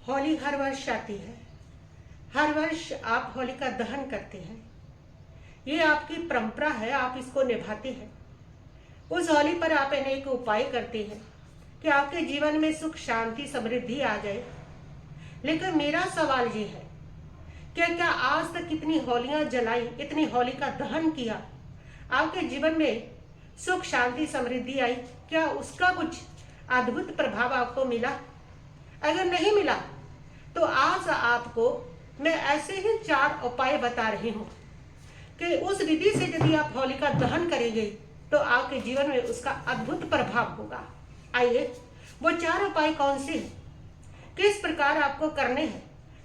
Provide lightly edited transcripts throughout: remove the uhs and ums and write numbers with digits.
होली हर वर्ष आती है। हर वर्ष आप होलिका दहन करते हैं। ये आपकी परंपरा है, आप इसको निभाते हैं। उस होली पर आप अनेक उपाय करते हैं कि आपके जीवन में सुख शांति समृद्धि आ जाए। लेकिन मेरा सवाल ये है कि क्या आज तक इतनी होलियां जलाई, इतनी होलिका दहन किया, आपके जीवन में सुख शांति समृद्धि आई? क्या उसका कुछ अद्भुत प्रभाव आपको मिला? अगर नहीं मिला तो आज आपको मैं ऐसे ही 4 उपाय बता रही हूँ कि उस विधि से यदि आप होलिका दहन करेंगे तो आपके जीवन में उसका अद्भुत प्रभाव होगा। आइए वो 4 उपाय कौन से हैं, किस प्रकार आपको करने हैं,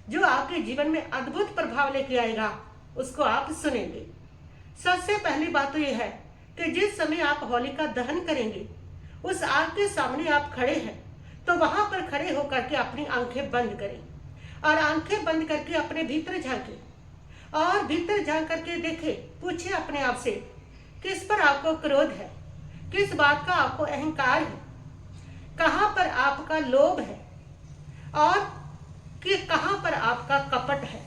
जो आपके जीवन में अद्भुत प्रभाव लेके आएगा, उसको आप सुनेंगे। सबसे पहली बात तो यह है कि जिस समय आप होलिका दहन करेंगे, उस आग के सामने आप खड़े हैं तो वहां पर खड़े होकर के अपनी आंखें बंद करें और आंखें बंद करके अपने भीतर झांकें और भीतर झांक करके देखें, पूछे अपने आप से किस पर आपको क्रोध है, किस बात का आपको अहंकार है, कहां पर आपका लोभ है और कि कहां पर आपका कपट है।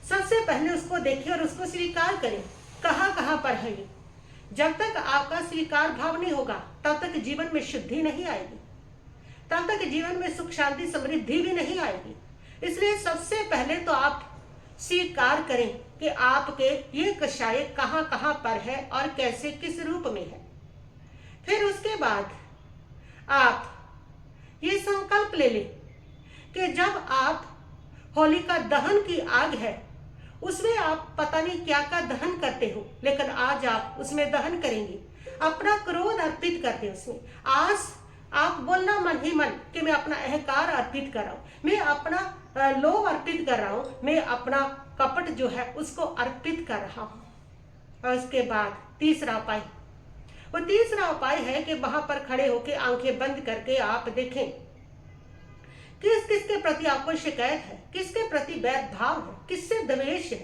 सबसे पहले उसको देखें और उसको स्वीकार करें, कहां कहां पर है ये। जब तक आपका स्वीकार भाव नहीं होगा तब तक जीवन में शुद्धि नहीं आएगी, तब तक जीवन में सुख शांति समृद्धि भी नहीं आएगी। इसलिए सबसे पहले तो आप स्वीकार करें कि आपके ये कषाय कहां कहां पर है और कैसे किस रूप में है। फिर उसके बाद आप ये संकल्प ले लें कि जब आप होलिका दहन की आग है उसमें आप पता नहीं क्या का दहन करते हो, लेकिन आज आप उसमें दहन करेंगे, अपना क्रोध अर्पित करते उसमें। आज आप बोलना मन ही मन कि मैं अपना अहंकार अर्पित कर रहा हूं, मैं अपना लोभ अर्पित कर रहा हूं, मैं अपना कपट जो है उसको अर्पित कर रहा हूं। और उसके बाद तीसरा उपाय, वो तीसरा उपाय है कि वहां पर खड़े होकर आंखें बंद करके आप देखें किस किस के प्रति आपको शिकायत है, किसके प्रति वैर भाव है, किससे द्वेष है,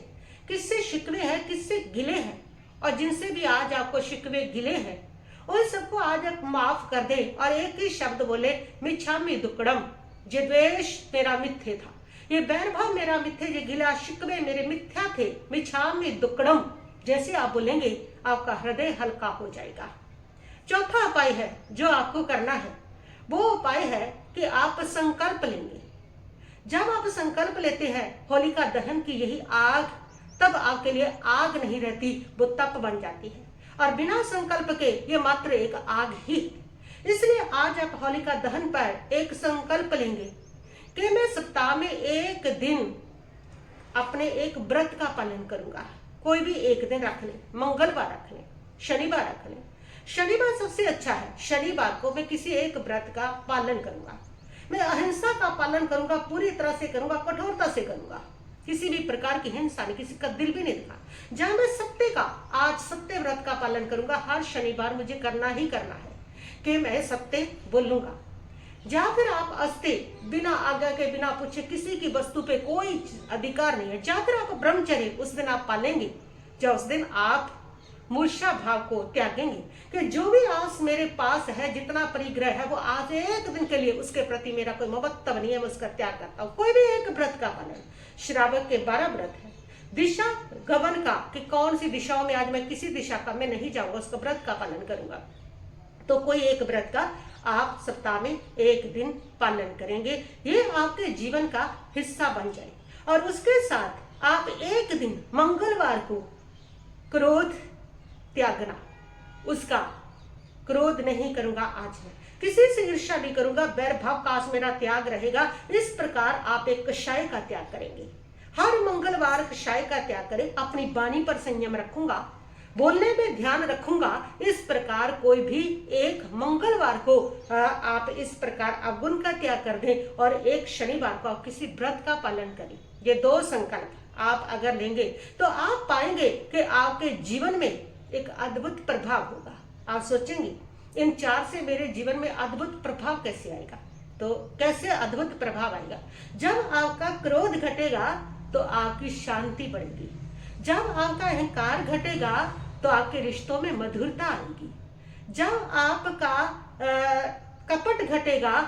किससे शिकवे है, किससे गिले हैं। और जिनसे भी आज आपको शिकवे गिले हैं उन सबको आज आप माफ कर दे और एक ही शब्द बोले, मिच्छामि दुक्कडम। ये द्वेष मेरा मिथ्ये था, ये वैर भाव मेरा मिथ्ये, ये गिला शिकवे मेरे मिथ्या थे, मिच्छामि दुक्कडम। जैसे आप बोलेंगे आपका हृदय हल्का हो जाएगा। चौथा उपाय है जो आपको करना है, वो उपाय है कि आप संकल्प लेंगे। जब आप संकल्प लेते हैं होलिका दहन की यही आग, तब आपके लिए आग नहीं रहती, वो तप बन जाती है और बिना संकल्प के ये मात्र एक आग ही। इसलिए आज आप होलिका दहन पर एक संकल्प लेंगे कि मैं सप्ताह में एक दिन अपने एक व्रत का पालन करूंगा। कोई भी एक दिन रख लें, मंगलवार रख लें, शनिवार रख लें। शनिवार सबसे अच्छा है। शनिवार को मैं किसी एक व्रत का पालन करूंगा, मैं अहिंसा का पालन करूंगा, पूरी तरह से करूंगा, कठोरता से करूंगा, किसी भी प्रकार की हिंसा नहीं, किसी का दिल भी नहीं दिखा। जहां मैं सत्य का, आज सत्य व्रत का पालन करूंगा। हर शनिवार मुझे करना ही करना है कि मैं सत्य बोलूंगा। या फिर आप अस्ते, बिना आज्ञा के, बिना पूछे, किसी की वस्तु पे कोई अधिकार नहीं है, या फिर आप ब्रह्मचर्य उस दिन आप पालेंगे, जब उस दिन आप मूर्छा भाव को त्यागेंगे कि जो भी आस मेरे पास है, जितना परिग्रह है, वो आज एक दिन के लिए उसके प्रति मेरा कोई मोहब्बत नहीं है, मैं उसका त्याग करता हूँ। कोई भी एक व्रत का पालन, श्रावक के 12 व्रत है, दिशा गमन का कि कौन सी दिशाओं में आज मैं किसी दिशा का मैं नहीं जाऊंगा, उसका व्रत का पालन करूंगा। तो कोई एक व्रत का आप सप्ताह में एक दिन पालन करेंगे, ये आपके जीवन का हिस्सा बन जाए। और उसके साथ आप एक दिन मंगलवार को क्रोध त्यागना, उसका क्रोध नहीं करूंगा आज मैं, किसी से ईर्ष्या नहीं करूंगा, वैर भाव का आज मेरा त्याग रहेगा। इस प्रकार आप एक कषाय का त्याग करेंगे। हर मंगलवार कषाय का त्याग करें। अपनी वाणी पर संयम रखूंगा, बोलने में ध्यान रखूंगा। इस प्रकार कोई भी एक मंगलवार को आप इस प्रकार अवगुण का त्याग कर दें और एक शनिवार को आप किसी व्रत का पालन करें। ये 2 संकल्प आप अगर लेंगे तो आप पाएंगे कि आपके जीवन में एक अद्भुत प्रभाव होगा। आप सोचेंगे इन 4 से मेरे जीवन में अद्भुत प्रभाव कैसे आएगा? तो कैसे अद्भुत प्रभाव आएगा? जब आपका क्रोध घटेगा तो आपकी शांति बढ़ेगी, जब आपका अहंकार घटेगा तो आपके रिश्तों में मधुरता आएगी, जब आपका कपट घटेगा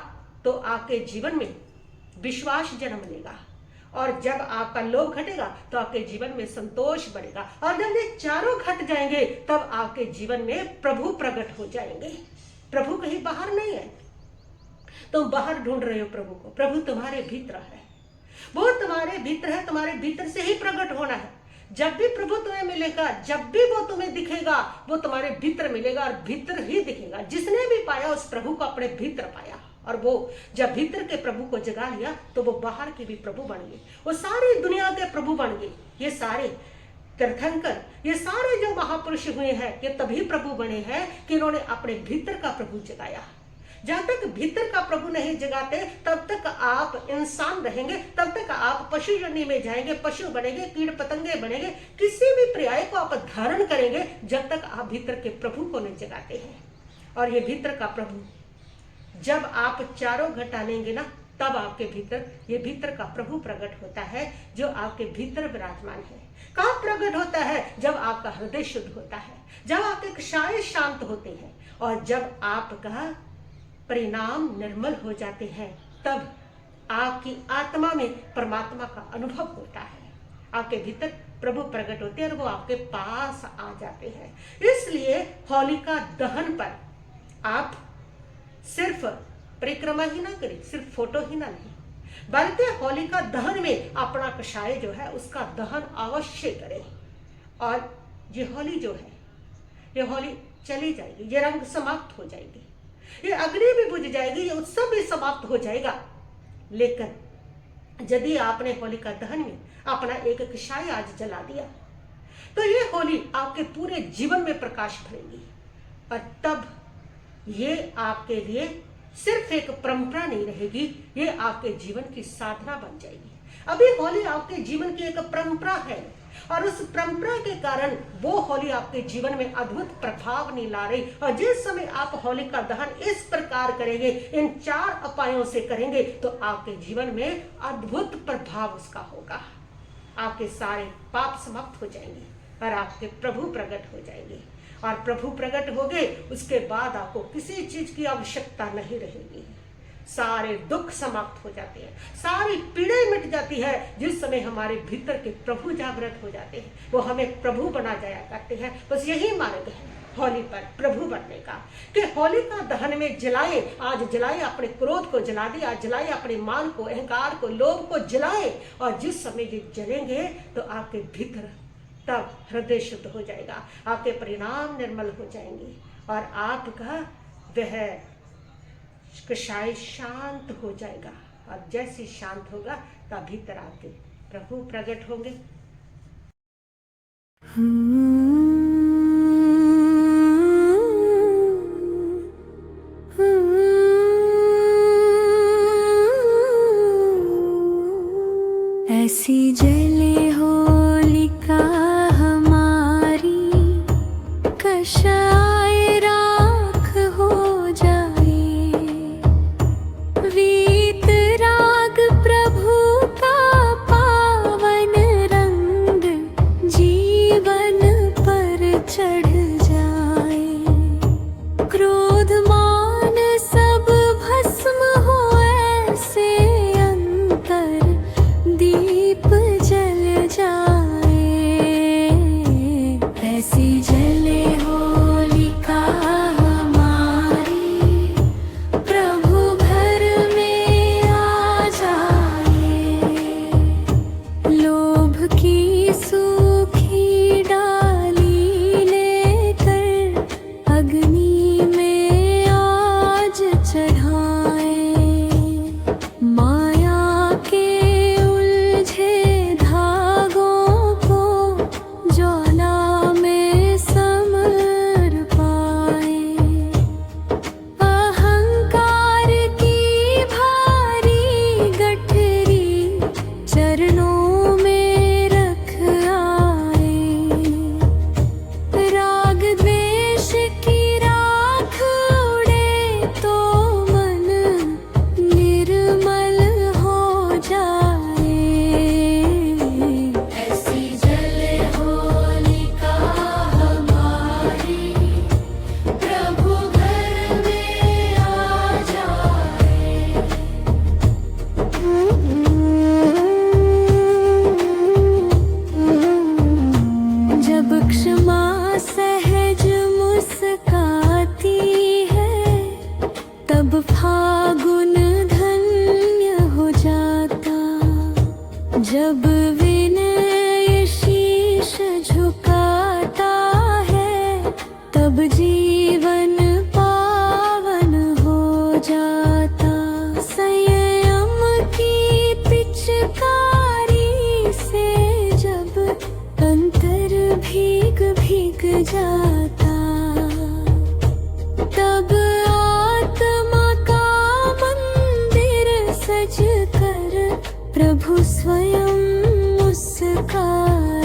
तो आपके जीवन में विश्वास जन्म लेगा, और जब आपका लोभ घटेगा तो आपके जीवन में संतोष बढ़ेगा, और जब ये चारों घट जाएंगे तब आपके जीवन में प्रभु प्रकट हो जाएंगे। प्रभु कहीं बाहर नहीं है, तुम बाहर ढूंढ रहे हो प्रभु को, प्रभु तुम्हारे भीतर है, वो तुम्हारे भीतर है, तुम्हारे भीतर से ही प्रकट होना है। जब भी प्रभु तुम्हें मिलेगा, जब भी वो तुम्हें दिखेगा, वो तुम्हारे भीतर मिलेगा और भीतर ही दिखेगा। जिसने भी पाया उस प्रभु को अपने भीतर पाया, और वो जब भीतर के प्रभु को जगा लिया तो वो बाहर के भी प्रभु बन गए, वो सारी दुनिया के प्रभु बन गए। ये सारे तीर्थंकर, ये सारे जो महापुरुष हुए हैं, ये तभी प्रभु बने हैं कि इन्होंने अपने भीतर का प्रभु जगाया। जब तक भीतर का प्रभु नहीं जगाते तब तक आप इंसान रहेंगे, तब तक आप पशु योनि में जाएंगे, पशु बनेंगे, कीट पतंगे बनेंगे, किसी भी पर्याय को आप धारण करेंगे जब तक आप भीतर के प्रभु को नहीं जगाते हैं। और ये भीतर का प्रभु जब आप चारों घटानेंगे ना, तब आपके भीतर ये भीतर का प्रभु प्रकट होता है, जो आपके भीतर विराजमान है। कहाँ प्रकट होता है? जब आपका हृदय शुद्ध होता है, जब आपके कषाय शांत होते हैं, और जब आपका परिणाम निर्मल हो जाते हैं, तब आपकी आत्मा में परमात्मा का अनुभव होता है। आपके भीतर प्रभु प्रकट होते हैं और वो आपके पास आ जाते हैं। इसलिए होलिका दहन पर आप सिर्फ परिक्रमा ही ना करें, सिर्फ फोटो ही ना लें, बल्कि होलिका दहन में अपना कषाय जो है उसका दहन अवश्य करें। और ये होली जो है, ये होली चली जाएगी, ये रंग समाप्त हो जाएगी, ये अग्नि भी बुझ जाएगी, ये उत्सव भी समाप्त हो जाएगा। लेकिन यदि आपने होलिका दहन में अपना एक कषाय आज जला दिया, तो ये होली आपके पूरे जीवन में प्रकाश भरेगी, और तब ये आपके लिए सिर्फ एक परंपरा नहीं रहेगी, ये आपके जीवन की साधना बन जाएगी। अभी होली आपके जीवन की एक परंपरा है, और उस परंपरा के कारण वो होली आपके जीवन में अद्भुत प्रभाव नहीं ला रही। और जिस समय आप होली का दहन इस प्रकार करेंगे, इन 4 उपायों से करेंगे, तो आपके जीवन में अद्भुत प्रभाव उसका होगा। आपके सारे पाप समाप्त हो जाएंगे और आपके प्रभु प्रकट हो जाएंगे। और प्रभु प्रकट हो गए, उसके बाद आपको किसी चीज की आवश्यकता नहीं रहेगी। सारे दुख समाप्त हो जाते हैं, सारी पीड़ाएं मिट जाती है। जिस समय हमारे भीतर के प्रभु जागृत हो जाते हैं, वो हमें प्रभु बना जाया करते हैं। बस यही मार्ग है होली पर प्रभु बनने का, कि होली का दहन में जलाए, आज जलाए अपने क्रोध को जला दिए, आज जलाए अपने मान को, अहंकार को, लोभ को जलाए। और जिस समय ये जलेंगे तो आपके भीतर तब हृदय शुद्ध हो जाएगा, आपके परिणाम निर्मल हो जाएंगे, और आपका वह कषाय शांत हो जाएगा। और जैसे शांत होगा तब भीतर आपके प्रभु प्रकट होंगे। ऐसी जले होलिका हमारी, कषाय राख हो जाए, वीत राग प्रभु का पावन रंग जीवन पर चढ़ जाए, क्रोध मान सब भस्म हो, ऐसे अंतर दीप जल जाता। तब आत्मा का मंदिर सज कर प्रभु स्वयं मुस्काए।